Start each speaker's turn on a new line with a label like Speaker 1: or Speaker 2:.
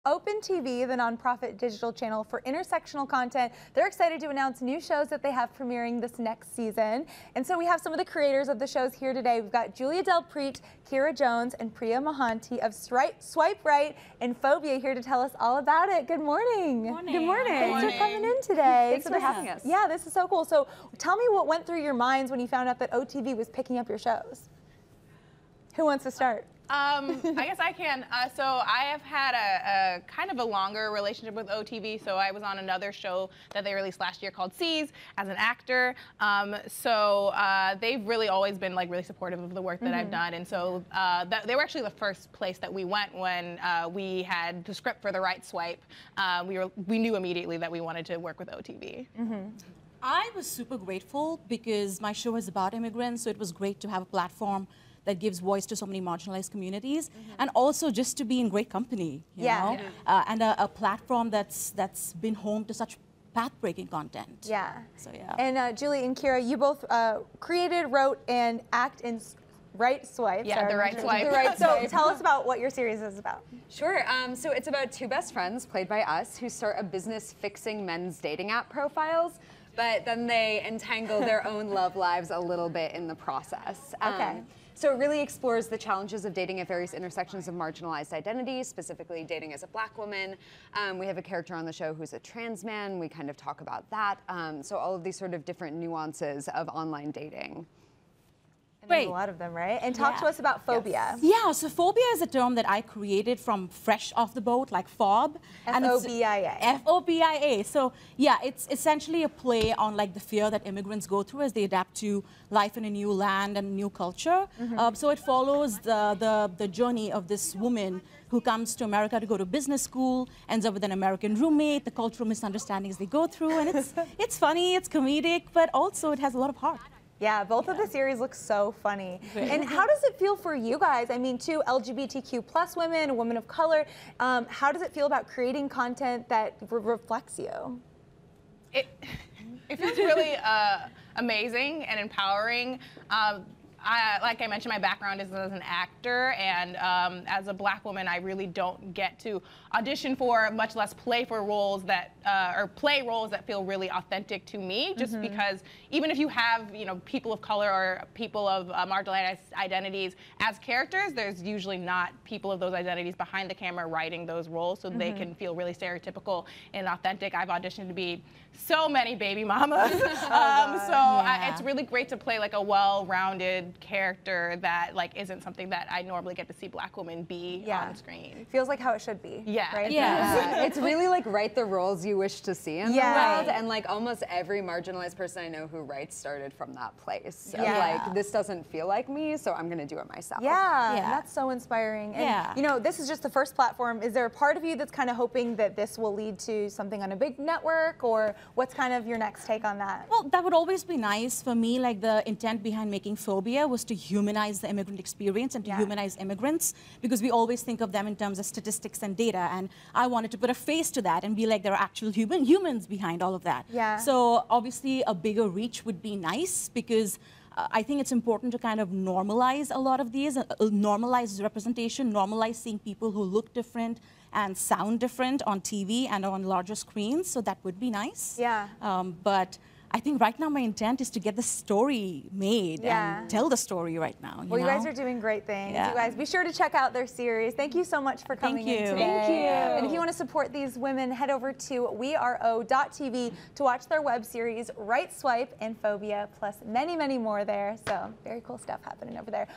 Speaker 1: Open TV, the nonprofit digital channel for intersectional content, they're excited to announce new shows that they have premiering this next season. And so we have some of the creators of the shows here today. We've got Julie Del Prete, Kyra Jones, and Priya Mohanty of Swipe Right and FOBia here to tell us all about it. Good morning.
Speaker 2: Good morning.
Speaker 1: Good morning.
Speaker 2: Good morning.
Speaker 1: Thanks for coming in today.
Speaker 2: Thanks for having us.
Speaker 1: Yeah, this is so cool. So tell me what went through your minds when you found out that OTV was picking up your shows. Who wants to start?
Speaker 3: I guess I can. So I have had a kind of a longer relationship with OTV. So I was on another show that they released last year called C's as an actor. They've really always been like really supportive of the work that I've done. And so they were actually the first place that we went when we had the script for The Right Swipe. We knew immediately that we wanted to work with OTV.
Speaker 2: I was super grateful because my show is about immigrants, so it was great to have a platform that gives voice to so many marginalized communities, and also just to be in great company, you know? And a platform that's been home to such path-breaking content.
Speaker 1: Yeah.
Speaker 2: So yeah.
Speaker 1: And Julie and Kyra, you both created, wrote, and act in Right Swipe.
Speaker 3: Yeah, The Right Swipe.
Speaker 1: The Right Swipe. So tell us about what your series is about.
Speaker 4: Sure. So it's about two best friends, played by us, who start a business fixing men's dating app profiles, but then they entangle their own love lives a little bit in the process.
Speaker 1: Okay.
Speaker 4: So it really explores the challenges of dating at various intersections of marginalized identities, specifically dating as a Black woman. We have a character on the show who's a trans man. We kind of talk about that. So all of these sort of different nuances of online dating.
Speaker 1: There's a lot of them, right? And talk to us about FOBia.
Speaker 2: Yeah, so phobia is a term that I created from fresh off the boat, like FOB.
Speaker 1: FOBIA.
Speaker 2: FOBIA. So yeah, it's essentially a play on like the fear that immigrants go through as they adapt to life in a new land and new culture. So it follows the journey of this woman who comes to America to go to business school, ends up with an American roommate, the cultural misunderstandings they go through, and it's funny, it's comedic, but also it has a lot of heart.
Speaker 1: Yeah, both of the series look so funny. And how does it feel for you guys? I mean, two LGBTQ plus women, a woman of color. How does it feel about creating content that reflects you?
Speaker 3: It feels really amazing and empowering. Like I mentioned, my background is as an actor, and as a Black woman, I really don't get to audition for, much less play for roles that, or play roles that feel really authentic to me. Just because even if you have, people of color or people of marginalized identities as characters, there's usually not people of those identities behind the camera writing those roles, so they can feel really stereotypical and authentic. I've auditioned to be so many baby mamas, it's really great to play like a well-rounded character that isn't something that I normally get to see Black women be on screen.
Speaker 1: Feels like how it should be.
Speaker 3: Yeah.
Speaker 1: Right?
Speaker 4: Yeah. It's really like write the roles you wish to see in the world, and like almost every marginalized person I know who writes started from that place. Of, like, this doesn't feel like me, so I'm gonna do it myself.
Speaker 1: Yeah, that's so inspiring. And this is just the first platform. Is there a part of you that's kind of hoping that this will lead to something on a big network, or what's kind of your next take on that?
Speaker 2: Well, that would always be nice for me. Like the intent behind making FOBia was to humanize the immigrant experience and to humanize immigrants, because we always think of them in terms of statistics and data, and I wanted to put a face to that and be like there are actual humans behind all of that. So obviously a bigger reach would be nice, because I think it's important to kind of normalize a lot of these, normalize representation, normalize seeing people who look different and sound different on TV and on larger screens, so that would be nice. But I think right now my intent is to get the story made and tell the story right now.
Speaker 1: You guys are doing great things. You guys, be sure to check out their series. Thank you so much for coming in today.
Speaker 4: Thank you.
Speaker 1: And if you want to support these women, head over to WeAreO.tv to watch their web series, Right Swipe and FOBia, plus many, many more there. So very cool stuff happening over there.